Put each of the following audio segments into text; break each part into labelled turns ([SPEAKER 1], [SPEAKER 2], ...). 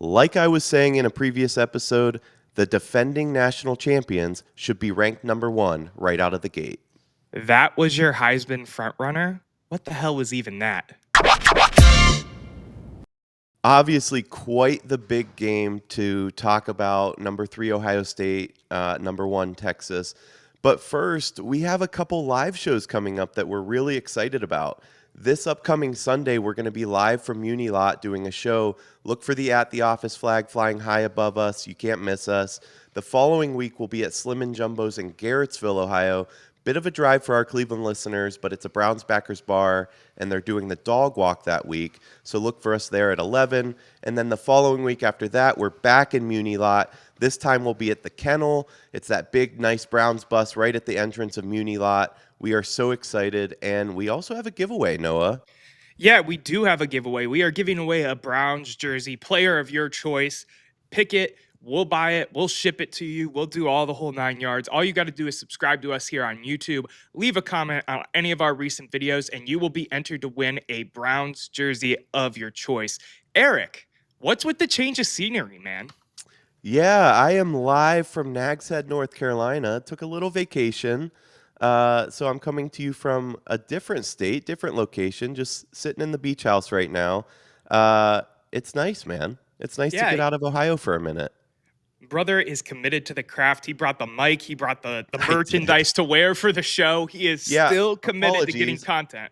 [SPEAKER 1] Like I was saying in a previous episode, the defending national champions should be ranked number one right out of the gate.
[SPEAKER 2] That was your Heisman frontrunner? What the hell was even that?
[SPEAKER 1] Obviously, quite the big game to talk about. Number three, Ohio State, number one, Texas. But first, we have a couple live shows coming up that we're really excited about. This upcoming Sunday, we're going to be live from Unilot doing a show. Look for the At the Office flag flying high above us. You can't miss us. The following week, we'll be at Slim and Jumbo's in Garrettsville, Ohio. Bit of a drive for our Cleveland listeners, but it's a Browns backers bar, and they're doing the dog walk that week. So look for us there at 11. And then the following week after that, we're back in Munilot. This time we'll be at the Kennel. It's that big, nice Browns bus right at the entrance of Munilot. We are so excited, and we also have a giveaway, Noah.
[SPEAKER 2] Yeah, we do have a giveaway. We are giving away a Browns jersey, player of your choice. Pick it. We'll buy it. We'll ship it to you. We'll do all the whole 9 yards. All you got to do is subscribe to us here on YouTube. Leave a comment on any of our recent videos, and you will be entered to win a Browns jersey of your choice. Erik, what's with the change of scenery, man?
[SPEAKER 1] Yeah, I am live from Nags Head, North Carolina. Took a little vacation. So I'm coming to you from a different state, different location, just sitting in the beach house right now. It's nice, man. It's nice to
[SPEAKER 2] Yeah,
[SPEAKER 1] get out of Ohio for a minute.
[SPEAKER 2] brother is committed to the craft. He brought the mic, he brought the
[SPEAKER 1] I did.
[SPEAKER 2] merchandise to wear for the show. He is
[SPEAKER 1] Yeah,
[SPEAKER 2] still committed to getting
[SPEAKER 1] apologies.
[SPEAKER 2] content.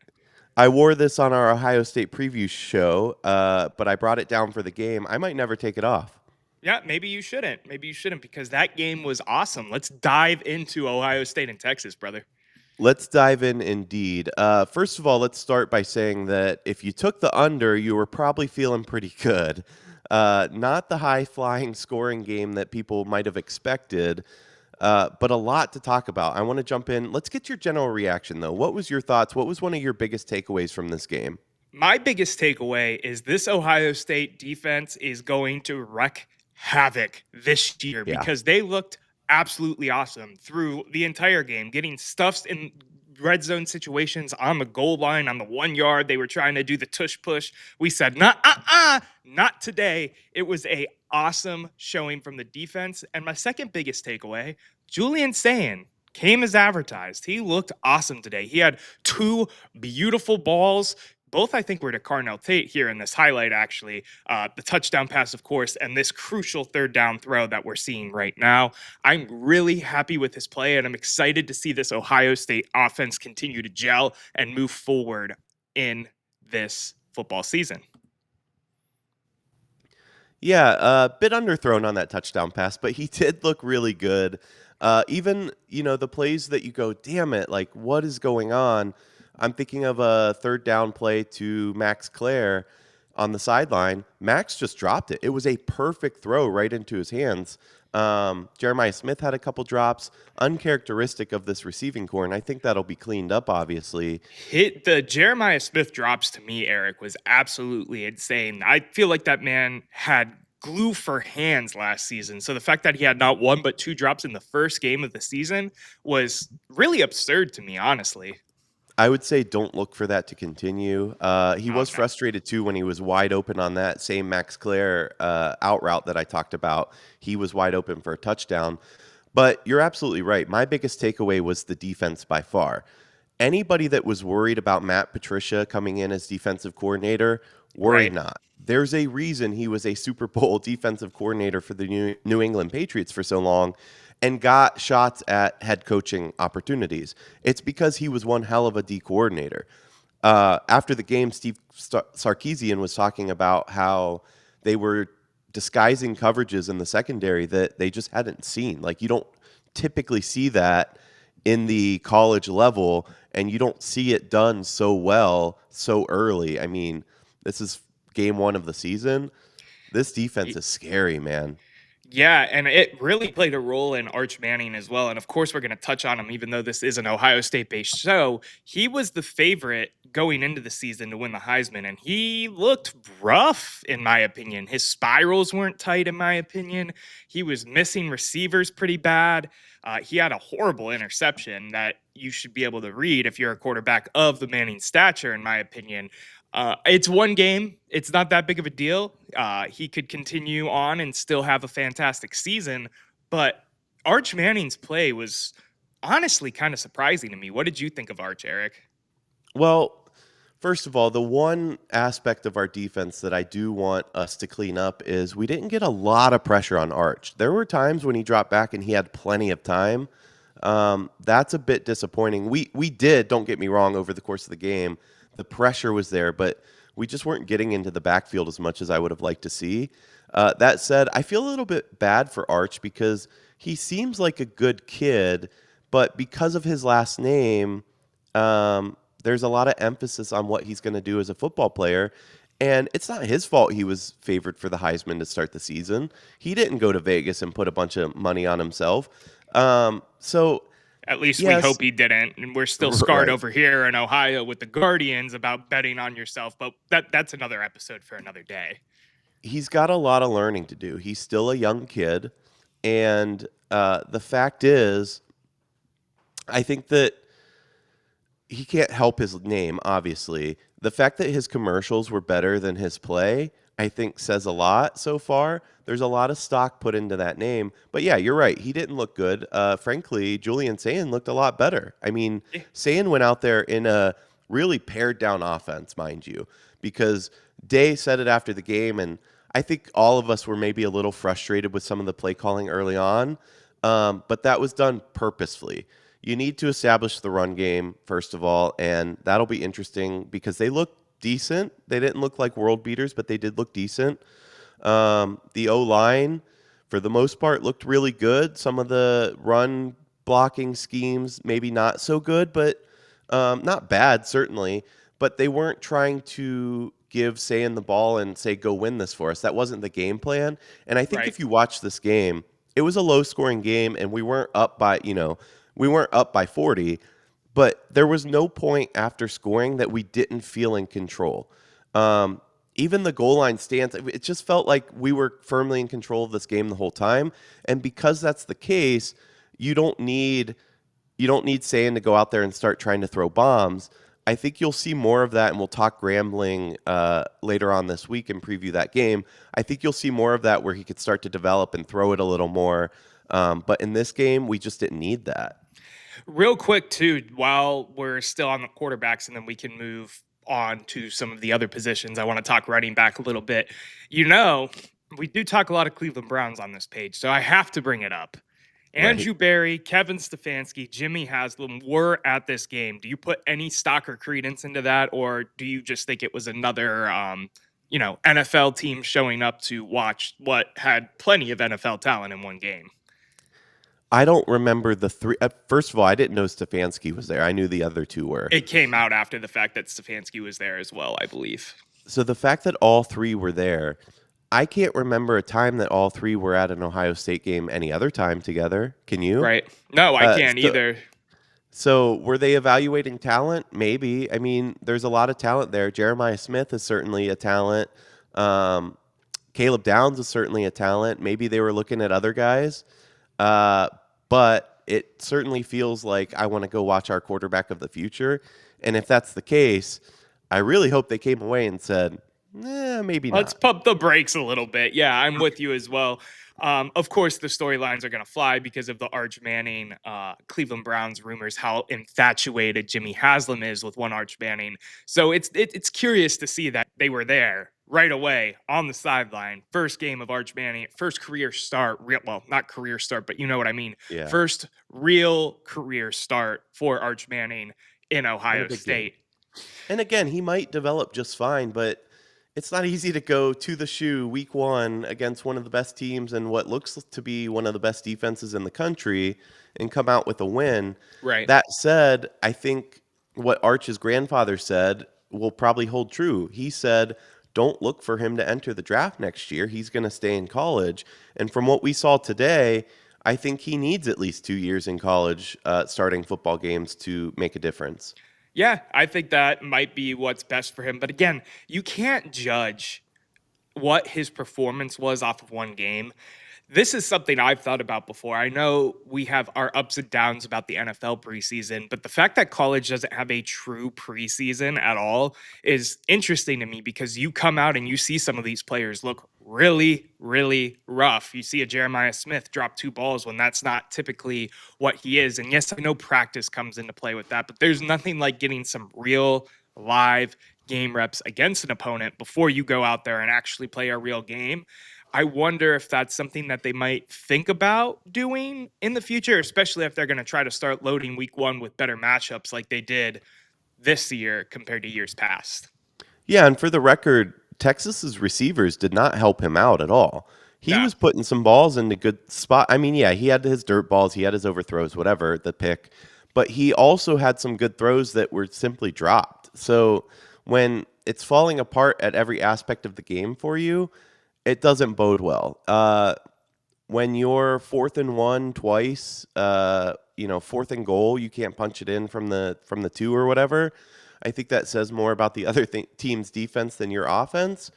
[SPEAKER 1] I wore this on our Ohio State preview show, but I brought it down for the game. I might never take it off.
[SPEAKER 2] Yeah, maybe you shouldn't. Maybe you shouldn't because that game was awesome. Let's dive into Ohio State and Texas, brother.
[SPEAKER 1] Let's dive in indeed. First of all, let's start by saying that if you took the under, you were probably feeling pretty good. Not the high flying scoring game that people might have expected, but a lot to talk about. I want to jump in. Let's get your general reaction, though. What was your thoughts? What was one of your biggest takeaways from this game?
[SPEAKER 2] My biggest takeaway is this Ohio State defense is going to wreak havoc this year
[SPEAKER 1] Yeah.
[SPEAKER 2] because they looked absolutely awesome through the entire game, getting stuffs in red zone situations on the goal line on the 1 yard. They were trying to do the tush push. We said, not today. It was a awesome showing from the defense. And my second biggest takeaway, Julian Sayin came as advertised. He looked awesome today. He had two beautiful balls. Both, I think, were to Carnell Tate here in this highlight, actually. The touchdown pass, of course, and this crucial third down throw that we're seeing right now. I'm really happy with his play, and I'm excited to see this Ohio State offense continue to gel and move forward in this football season.
[SPEAKER 1] Yeah, a bit underthrown on that touchdown pass, but he did look really good. Even, the plays that you go, damn it, like, what is going on? I'm thinking of a third down play to Max Clare on the sideline. Max just dropped it. It was a perfect throw right into his hands. Jeremiah Smith had a couple drops, uncharacteristic of this receiving core, and I think that'll be cleaned up, obviously.
[SPEAKER 2] Hit the Jeremiah Smith drops to me, Erik, was absolutely insane. I feel like that man had glue for hands last season. So the fact that he had not one but two drops in the first game of the season was really absurd to me, honestly.
[SPEAKER 1] I would say don't look for that to continue. He was
[SPEAKER 2] Okay.
[SPEAKER 1] frustrated too when he was wide open on that same Max Clare out route that I talked about. He was wide open for a touchdown. But you're absolutely right. My biggest takeaway was the defense by far. Anybody that was worried about Matt Patricia coming in as defensive coordinator, worry
[SPEAKER 2] Right.
[SPEAKER 1] not. There's a reason he was a Super Bowl defensive coordinator for the New England Patriots for so long and got shots at head coaching opportunities. It's because he was one hell of a D coordinator. After the game, Steve Sarkisian was talking about how they were disguising coverages in the secondary that they just hadn't seen. Like, you don't typically see that in the college level, and you don't see it done so well so early. I mean, this is game one of the season. This defense is scary, man.
[SPEAKER 2] Yeah, and it really played a role in Arch Manning as well. And of course, we're going to touch on him, even though this is an Ohio State based show. He was the favorite going into the season to win the Heisman, and he looked rough, in my opinion. His spirals weren't tight, in my opinion. He was missing receivers pretty bad. He had a horrible interception that you should be able to read if you're a quarterback of the Manning stature, in my opinion. It's one game. It's not that big of a deal. He could continue on and still have a fantastic season. But Arch Manning's play was honestly kind of surprising to me. What did you think of Arch, Erik?
[SPEAKER 1] Well, first of all, the one aspect of our defense that I do want us to clean up is we didn't get a lot of pressure on Arch. There were times when he dropped back and he had plenty of time. That's a bit disappointing. We did, don't get me wrong, over the course of the game, the pressure was there, but we just weren't getting into the backfield as much as I would have liked to see. That said, I feel a little bit bad for Arch because he seems like a good kid, but because of his last name, there's a lot of emphasis on what he's going to do as a football player. And it's not his fault he was favored for the Heisman to start the season. He didn't go to Vegas and put a bunch of money on himself. So,
[SPEAKER 2] At least we
[SPEAKER 1] yes,
[SPEAKER 2] hope he didn't. And we're still scarred
[SPEAKER 1] right.
[SPEAKER 2] over here in Ohio with the Guardians about betting on yourself. But that's another episode for another day.
[SPEAKER 1] He's got a lot of learning to do. He's still a young kid. And the fact is, I think that he can't help his name, obviously. The fact that his commercials were better than his play, I think says a lot so far. There's a lot of stock put into that name. But yeah, you're right. He didn't look good. Frankly, Julian Sayin looked a lot better. I mean,
[SPEAKER 2] Yeah.
[SPEAKER 1] Sayin went out there in a really pared down offense, mind you, because Day said it after the game, and I think all of us were maybe a little frustrated with some of the play calling early on, but that was done purposefully. You need to establish the run game, first of all, and that'll be interesting because they look decent. They didn't look like world beaters, but they did look decent. The O line, for the most part, looked really good. Some of the run blocking schemes, maybe not so good, but not bad, certainly. But they weren't trying to give Sayin the ball and say, go win this for us. That wasn't the game plan. And I think
[SPEAKER 2] Right.
[SPEAKER 1] if you watch this game, it was a low scoring game and we weren't up by, we weren't up by 40, but there was no point after scoring that we didn't feel in control. Even the goal line stance, it just felt like we were firmly in control of this game the whole time. And because that's the case, you don't need Sayin to go out there and start trying to throw bombs. I think you'll see more of that, and we'll talk Grambling later on this week and preview that game. I think you'll see more of that where he could start to develop and throw it a little more. But in this game, we just didn't need that.
[SPEAKER 2] Real quick, too, while we're still on the quarterbacks and then we can move on to some of the other positions, I want to talk running back a little bit. You know, we do talk a lot of Cleveland Browns on this page, so I have to bring it up.
[SPEAKER 1] Right.
[SPEAKER 2] Andrew Berry, Kevin Stefanski, Jimmy Haslam were at this game. Do you put any stock or credence into that, or do you just think it was another, NFL team showing up to watch what had plenty of NFL talent in one game?
[SPEAKER 1] I don't remember the three. First of all, I didn't know Stefanski was there. I knew the other two were.
[SPEAKER 2] It came out after the fact that Stefanski was there as well, I believe.
[SPEAKER 1] So the fact that all three were there, I can't remember a time that all three were at an Ohio State game any other time together. Can you?
[SPEAKER 2] Right. No, I
[SPEAKER 1] Uh,
[SPEAKER 2] can't
[SPEAKER 1] so,
[SPEAKER 2] either.
[SPEAKER 1] so were they evaluating talent? Maybe. I mean, there's a lot of talent there. Jeremiah Smith is certainly a talent. Um, Caleb Downs is certainly a talent. Maybe they were looking at other guys. Uh, but it certainly feels like I want to go watch our quarterback of the future. And if that's the case, I really hope they came away and said, maybe
[SPEAKER 2] Let's
[SPEAKER 1] not.
[SPEAKER 2] pump the brakes a little bit. Yeah, I'm with you as well. Of course, the storylines are going to fly because of the Arch Manning, Cleveland Browns rumors, how infatuated Jimmy Haslam is with one Arch Manning. So it's curious to see that they were there right away on the sideline. First game of Arch Manning, first career start. Well, not career start, but you know what I mean.
[SPEAKER 1] Yeah.
[SPEAKER 2] First real career start for Arch Manning in
[SPEAKER 1] In a
[SPEAKER 2] Ohio
[SPEAKER 1] big game.
[SPEAKER 2] State.
[SPEAKER 1] And again, he might develop just fine, but it's not easy to go to the shoe week one against one of the best teams and what looks to be one of the best defenses in the country and come out with a win.
[SPEAKER 2] Right.
[SPEAKER 1] That said, I think what Arch's grandfather said will probably hold true. He said, don't look for him to enter the draft next year. He's going to stay in college. And from what we saw today, I think he needs at least 2 years in college starting football games to make a difference.
[SPEAKER 2] Yeah, I think that might be what's best for him. But again, you can't judge what his performance was off of one game. This is something I've thought about before. I know we have our ups and downs about the NFL preseason, but the fact that college doesn't have a true preseason at all is interesting to me because you come out and you see some of these players look really, really rough. You see a Jeremiah Smith drop 2 balls when that's not typically what he is. And yes, I know practice comes into play with that, but there's nothing like getting some real live game reps against an opponent before you go out there and actually play a real game. I wonder if that's something that they might think about doing in the future, especially if they're going to try to start loading week one with better matchups like they did this year compared to years past.
[SPEAKER 1] Yeah, and for the record, Texas's receivers did not help him out at all. He
[SPEAKER 2] No.
[SPEAKER 1] was putting some balls into good spot. I mean, yeah, he had his dirt balls, he had his overthrows, whatever, the pick, but he also had some good throws that were simply dropped. So when it's falling apart at every aspect of the game for you, it doesn't bode well. When you're 4th and 1 twice, fourth and goal, you can't punch it in from the 2 or whatever. I think that says more about the other team's defense than your offense.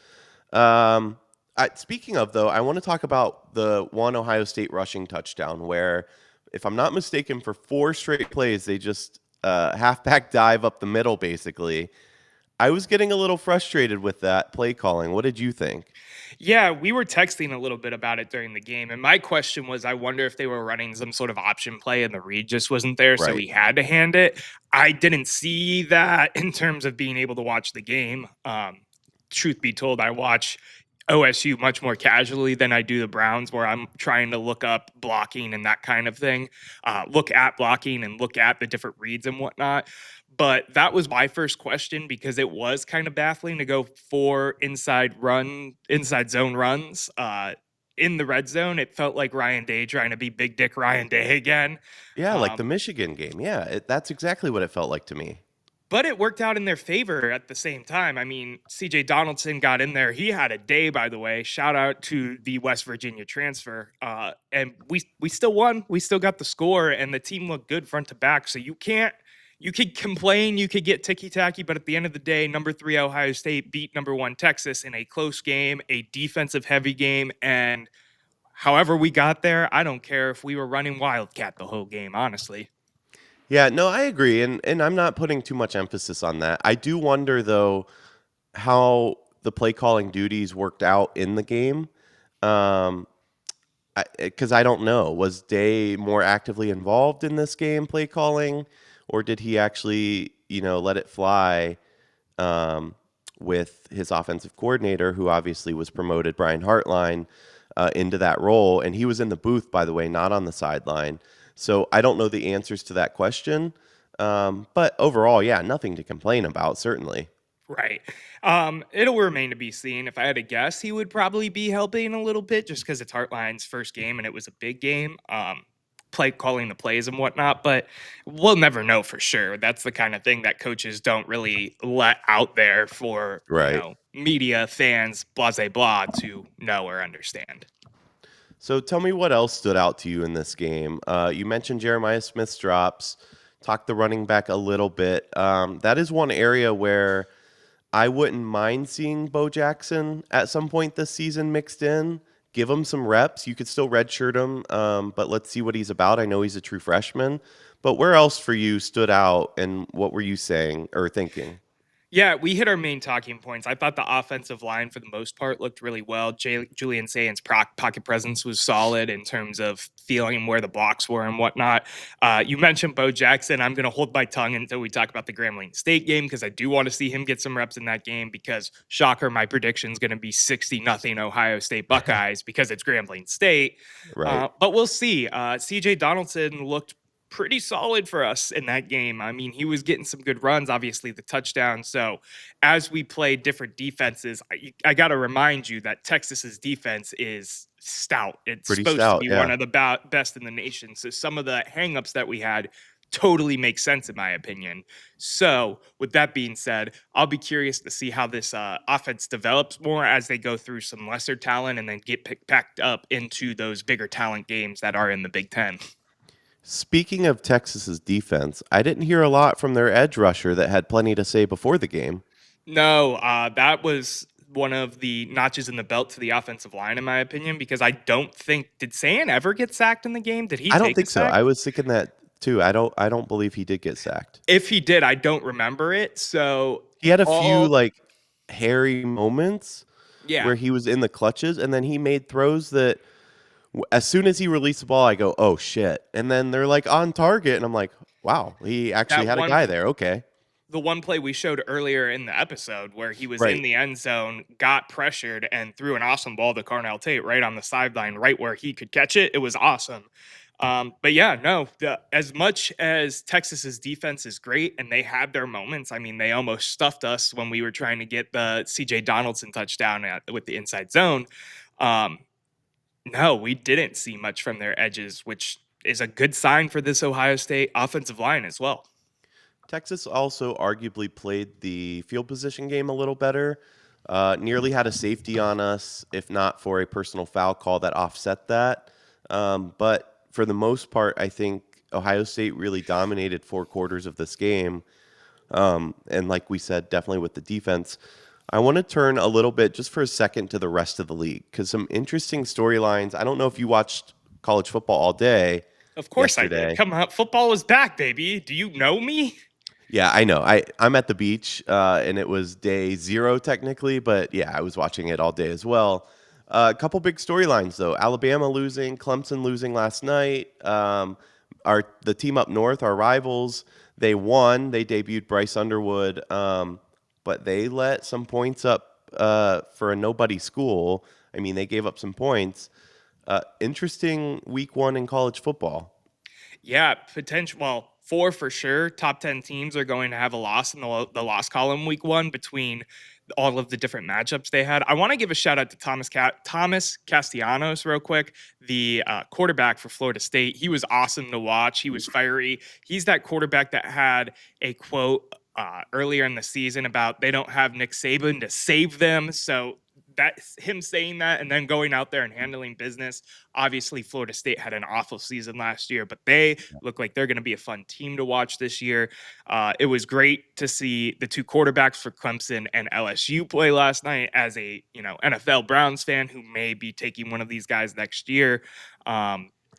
[SPEAKER 1] Speaking of, though, I want to talk about the one Ohio State rushing touchdown where, if I'm not mistaken, for 4 straight plays, they just halfback dive up the middle, basically. I was getting a little frustrated with that play calling. What did you think?
[SPEAKER 2] Yeah, we were texting a little bit about it during the game. And my question was I wonder if they were running some sort of option play and the read just wasn't there. So
[SPEAKER 1] Right.
[SPEAKER 2] he had to hand it. I didn't see that in terms of being able to watch the game. Truth be told, I watch OSU much more casually than I do the Browns, where I'm trying to look up blocking and that kind of thing, look at blocking and look at the different reads and whatnot. But that was my first question because it was kind of baffling to go 4 inside zone runs. In the red zone, it felt like Ryan Day trying to be big dick Ryan Day again.
[SPEAKER 1] Yeah, like the
[SPEAKER 2] Um,
[SPEAKER 1] Michigan game. Yeah, that's exactly what it felt like to me.
[SPEAKER 2] but it worked out in their favor at the same time. I mean, CJ Donaldson got in there. He had a day, by the way. Shout out to the West Virginia transfer. And we still won. We still got the score, and the team looked good front to back. So you could complain, you could get ticky tacky, but at the end of the day, number 3 Ohio State beat number 1 Texas in a close game, a defensive heavy game, and however we got there, I don't care if we were running Wildcat the whole game, honestly.
[SPEAKER 1] Yeah, no, I agree, and I'm not putting too much emphasis on that. I do wonder though how the play calling duties worked out in the game. Um, because I don't know, was Day more actively involved in this game play calling, or did he actually, let it fly um, with his offensive coordinator, who obviously was promoted, Brian Hartline, into that role, and he was in the booth, by the way, not on the sideline. So I don't know the answers to that question, but overall, yeah, nothing to complain about, certainly.
[SPEAKER 2] Right. It'll remain to be seen. If I had to guess, he would probably be helping a little bit just because it's Heartline's first game and it was a big game. Play calling the plays and whatnot, but we'll never know for sure. That's the kind of thing that coaches don't really let out there for,
[SPEAKER 1] Right.
[SPEAKER 2] media, fans, blah, blah, blah, to know or understand.
[SPEAKER 1] So tell me what else stood out to you in this game. You mentioned Jeremiah Smith's drops. Talk the running back a little bit. That is one area where I wouldn't mind seeing Bo Jackson at some point this season mixed in. Give him some reps. You could still redshirt him, but let's see what he's about. I know he's a true freshman. But where else for you stood out, and what were you saying or thinking?
[SPEAKER 2] Yeah, we hit our main talking points. I thought the offensive line, for the most part, looked really well. Julian Sayin's pocket presence was solid in terms of feeling where the blocks were and whatnot. You mentioned Bo Jackson. I'm going to hold my tongue until we talk about the Grambling State game because I do want to see him get some reps in that game because, shocker, my prediction is going to be 60-0 Ohio State Buckeyes because it's Grambling State.
[SPEAKER 1] Right.
[SPEAKER 2] But we'll see. CJ Donaldson looked pretty solid for us in that game. I mean, he was getting some good runs, obviously the touchdown. So as we play different defenses, I got to remind you that Texas's defense is stout. It's
[SPEAKER 1] Pretty
[SPEAKER 2] supposed to
[SPEAKER 1] stout,
[SPEAKER 2] be one
[SPEAKER 1] yeah.
[SPEAKER 2] of the best in the nation. So some of the hangups that we had totally make sense in my opinion. So with that being said, I'll be curious to see how this offense develops more as they go through some lesser talent and then get packed up into those bigger talent games that are in the Big Ten.
[SPEAKER 1] Speaking of Texas's defense, I didn't hear a lot from their edge rusher that had plenty to say before the game.
[SPEAKER 2] No, that was one of the notches in the belt to the offensive line, in my opinion, because I don't think did Sayin ever get sacked in the game? Did he
[SPEAKER 1] I don't
[SPEAKER 2] take a
[SPEAKER 1] think so.
[SPEAKER 2] sack?
[SPEAKER 1] I was thinking that too. I don't believe he did get sacked.
[SPEAKER 2] If he did, I don't remember it. So
[SPEAKER 1] He had a few
[SPEAKER 2] all
[SPEAKER 1] like hairy moments
[SPEAKER 2] yeah,
[SPEAKER 1] where he was in the clutches, and then he made throws that as soon as he released the ball, I go, "Oh shit!" And then they're like on target, and I'm like, "Wow, he actually
[SPEAKER 2] that
[SPEAKER 1] had a
[SPEAKER 2] one
[SPEAKER 1] guy there." Okay,
[SPEAKER 2] the one play we showed earlier in the episode where he was in
[SPEAKER 1] right.
[SPEAKER 2] the end zone, got pressured, and threw an awesome ball to Carnell Tate right on the sideline, right where he could catch it. It was awesome. But yeah, no, as much as Texas's defense is great and they have their moments, I mean, they almost stuffed us when we were trying to get the CJ Donaldson touchdown with the inside zone. Um, no, we didn't see much from their edges, which is a good sign for this Ohio State offensive line as well.
[SPEAKER 1] Texas also arguably played the field position game a little better. Nearly had a safety on us, if not for a personal foul call that offset that. But for the most part, I think Ohio State really dominated 4 quarters of this game. And like we said, definitely with the defense. I want to turn a little bit just for a second to the rest of the league because some interesting storylines. I don't know if you watched college football all day
[SPEAKER 2] Of course I did.
[SPEAKER 1] yesterday.
[SPEAKER 2] Come on, football is back, baby. Do you know me?
[SPEAKER 1] Yeah, I know. I'm at the beach, and it was day 0 technically, but yeah, I was watching it all day as well. A couple big storylines though: Alabama losing, Clemson losing last night. The team up north, our rivals, they won. They debuted Bryce Underwood, but they let some points up for a nobody school. I mean, they gave up some points. Interesting week 1 in college football.
[SPEAKER 2] Yeah, potential. Well, four for sure. Top 10 teams are going to have a loss in the loss column week one between all of the different matchups they had. I want to give a shout out to Thomas Castellanos real quick, the quarterback for Florida State. He was awesome to watch. He was fiery. He's that quarterback that had a quote earlier in the season about they don't have Nick Saban to save them. So that's him saying that and then going out there and handling business. Obviously, Florida State had an awful season last year, but they look like they're going to be a fun team to watch this year. It was great to see the two quarterbacks for Clemson and LSU play last night. As a NFL Browns fan who may be taking one of these guys next year,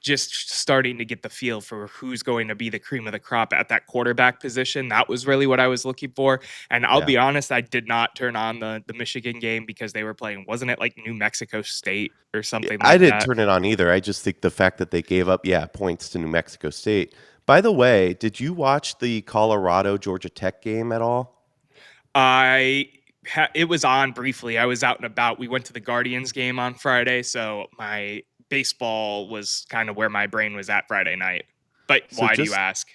[SPEAKER 2] just starting to get the feel for who's going to be the cream of the crop at that quarterback position. That was really what I was looking for. And I'll
[SPEAKER 1] Yeah.
[SPEAKER 2] be honest, I did not turn on the Michigan game because they were playing, wasn't it like New Mexico State or something
[SPEAKER 1] I
[SPEAKER 2] like
[SPEAKER 1] didn't
[SPEAKER 2] that?
[SPEAKER 1] turn it on either. I just think the fact that they gave up, yeah, points to New Mexico State. By the way, did you watch the Colorado Georgia Tech game at all?
[SPEAKER 2] It was on briefly. I was out and about. We went to the Guardians game on Friday, so my baseball was kind of where my brain was at Friday night. But
[SPEAKER 1] So
[SPEAKER 2] why do you ask?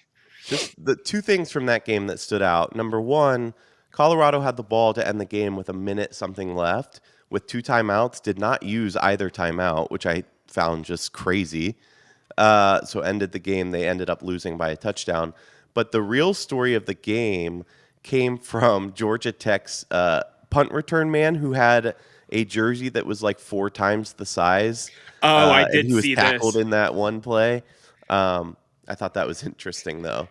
[SPEAKER 1] just the two things from that game that stood out. Number one, Colorado had the ball to end the game with a minute something left with 2 timeouts, did not use either timeout, which I found just crazy. So ended the game. They ended up losing by a touchdown. But the real story of the game came from Georgia Tech's punt return man who had a jersey that was like 4 times the size,
[SPEAKER 2] Oh, I
[SPEAKER 1] and
[SPEAKER 2] did
[SPEAKER 1] he was
[SPEAKER 2] see
[SPEAKER 1] tackled
[SPEAKER 2] this.
[SPEAKER 1] in that one play. I thought that was interesting, though.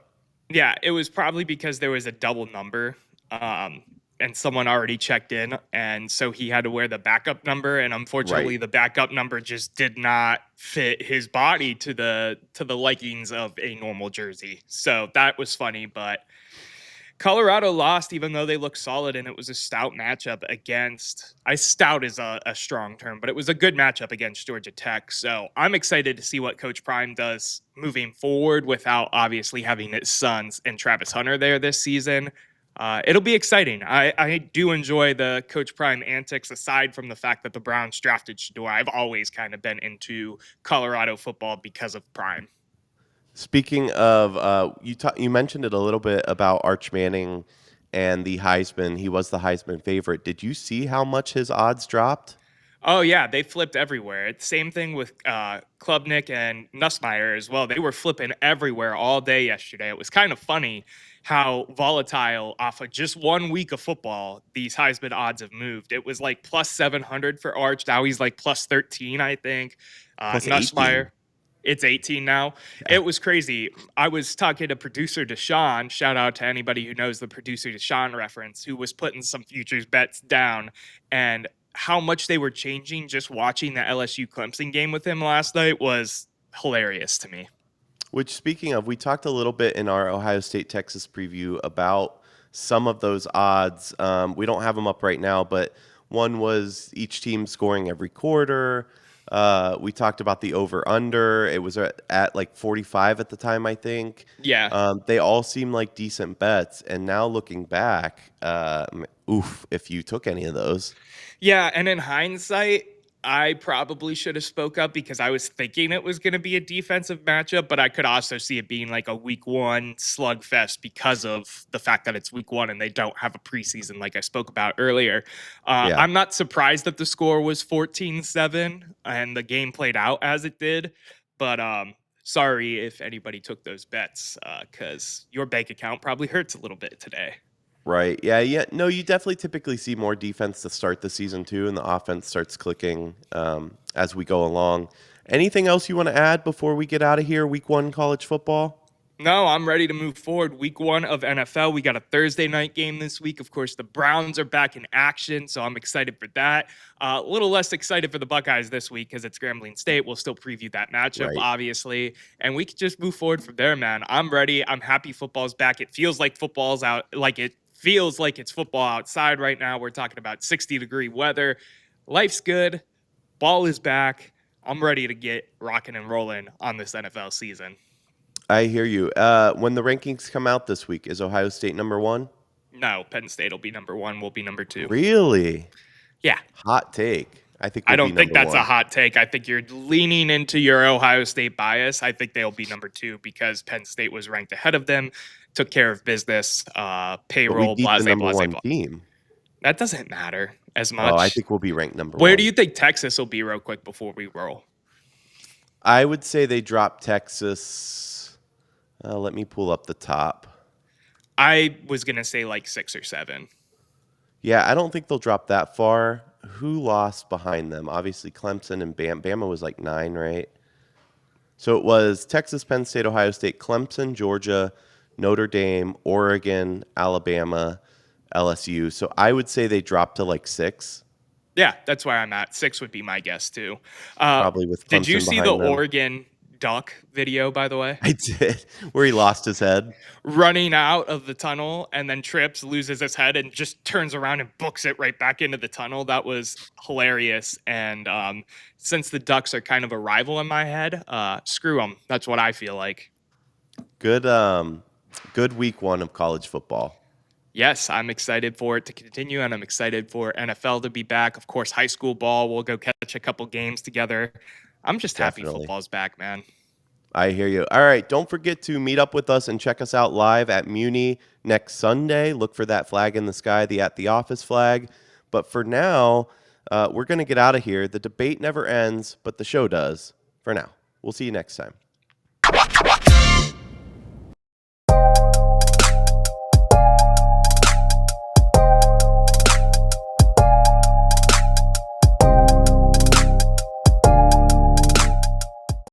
[SPEAKER 2] Yeah, it was probably because there was a double number, um, and someone already checked in, and so he had to wear the backup number. And
[SPEAKER 1] Right.
[SPEAKER 2] unfortunately, the backup number just did not fit his body to the likings of a normal jersey. So that was funny, but Colorado lost, even though they looked solid, and it was a stout matchup against. I stout is a strong term, but it was a good matchup against Georgia Tech. So I'm excited to see what Coach Prime does moving forward, without obviously having his sons and Travis Hunter there this season. It'll be exciting. I do enjoy the Coach Prime antics, aside from the fact that the Browns drafted Shador. I've always kind of been into Colorado football because of Prime.
[SPEAKER 1] Speaking of, you mentioned it a little bit about Arch Manning and the Heisman. He was the Heisman favorite. Did you see how much his odds dropped?
[SPEAKER 2] Oh yeah, they flipped everywhere. It's same thing with Klubnik and Nussmeier as well. They were flipping everywhere all day yesterday. It was kind of funny how volatile off of just one week of football these Heisman odds have moved. It was like plus 700 for Arch. Now he's like plus 13, I think.
[SPEAKER 1] Plus
[SPEAKER 2] Nussmeier,
[SPEAKER 1] 18.
[SPEAKER 2] It's 18 now. It was crazy. I was talking to producer Deshaun. Shout out to anybody who knows the producer Deshaun reference, who was putting some futures bets down, and how much they were changing just watching the LSU Clemson game with him last night was hilarious to me.
[SPEAKER 1] Which, speaking of, we talked a little bit in our Ohio State Texas preview about some of those odds. We don't have them up right now, but one was each team scoring every quarter. We talked about the over under. It was at like 45 at the time, I think.
[SPEAKER 2] Yeah.
[SPEAKER 1] They all seem like decent bets. And now looking back, oof, if you took any of those.
[SPEAKER 2] Yeah, and in hindsight, I probably should have spoke up because I was thinking it was going to be a defensive matchup, but I could also see it being like a week 1 slugfest because of the fact that it's week 1 and they don't have a preseason like I spoke about earlier.
[SPEAKER 1] Yeah.
[SPEAKER 2] I'm not surprised that the score was 14-7 and the game played out as it did, but sorry if anybody took those bets cuz your bank account probably hurts a little bit today.
[SPEAKER 1] Right. Yeah. Yeah. No, you definitely typically see more defense to start the season too, and the offense starts clicking as we go along. Anything else you want to add before we get out of here? Week 1 college football.
[SPEAKER 2] No, I'm ready to move forward. Week 1 of NFL. We got a Thursday night game this week. Of course, the Browns are back in action, so I'm excited for that. A little less excited for the Buckeyes this week because it's Grambling State. We'll still preview that matchup,
[SPEAKER 1] Right.
[SPEAKER 2] obviously, and we can just move forward from there, man. I'm ready. I'm happy football's back. It feels like football's out. Like it feels like it's football outside right now. We're talking about 60-degree weather. Life's good. Ball is back. I'm ready to get rocking and rolling on this NFL season.
[SPEAKER 1] I hear you. When the rankings come out this week, is Ohio State number 1?
[SPEAKER 2] No, Penn State will be number 1. We'll be number 2.
[SPEAKER 1] Really?
[SPEAKER 2] Yeah.
[SPEAKER 1] Hot take. I think
[SPEAKER 2] I
[SPEAKER 1] we'll be
[SPEAKER 2] don't think
[SPEAKER 1] number
[SPEAKER 2] that's a
[SPEAKER 1] 1.
[SPEAKER 2] hot take. I think you're leaning into your Ohio State bias. I think they'll be number 2 because Penn State was ranked ahead of them, took care of business,
[SPEAKER 1] But we
[SPEAKER 2] payroll,
[SPEAKER 1] beat the
[SPEAKER 2] blase,
[SPEAKER 1] number
[SPEAKER 2] blase,
[SPEAKER 1] 1
[SPEAKER 2] blah.
[SPEAKER 1] team.
[SPEAKER 2] That doesn't matter as
[SPEAKER 1] Oh, I
[SPEAKER 2] much.
[SPEAKER 1] think we'll be ranked number
[SPEAKER 2] Where
[SPEAKER 1] 1.
[SPEAKER 2] do you think Texas will be real quick before we roll?
[SPEAKER 1] I would say they drop Texas. Let me pull up the top.
[SPEAKER 2] I was going to say like 6 or 7.
[SPEAKER 1] Yeah, I don't think they'll drop that far. Who lost behind them? Obviously, Clemson and Bama was like 9, right? So it was Texas, Penn State, Ohio State, Clemson, Georgia, Notre Dame, Oregon, Alabama, LSU. So I would say they dropped to like 6,
[SPEAKER 2] Yeah, that's where I'm at. 6 would be my guess too.
[SPEAKER 1] probably with
[SPEAKER 2] Did you
[SPEAKER 1] Clemson
[SPEAKER 2] see the
[SPEAKER 1] behind them.
[SPEAKER 2] Oregon duck video, by the way?
[SPEAKER 1] I did, where he lost his head.
[SPEAKER 2] Running out of the tunnel and then trips, loses his head, and just turns around and books it right back into the tunnel. That was hilarious. And since the Ducks are kind of a rival in my head, screw them. That's what I feel like.
[SPEAKER 1] Good, good week 1 of college football.
[SPEAKER 2] Yes, I'm excited for it to continue, and I'm excited for NFL to be back. Of course, high school ball, we'll go catch a couple games together. I'm just happy
[SPEAKER 1] Definitely.
[SPEAKER 2] football's back, man.
[SPEAKER 1] I hear you. All right. Don't forget to meet up with us and check us out live at Muni next Sunday. Look for that flag in the sky, the at the office flag. But for now, we're going to get out of here. The debate never ends, but the show does for now. We'll see you next time.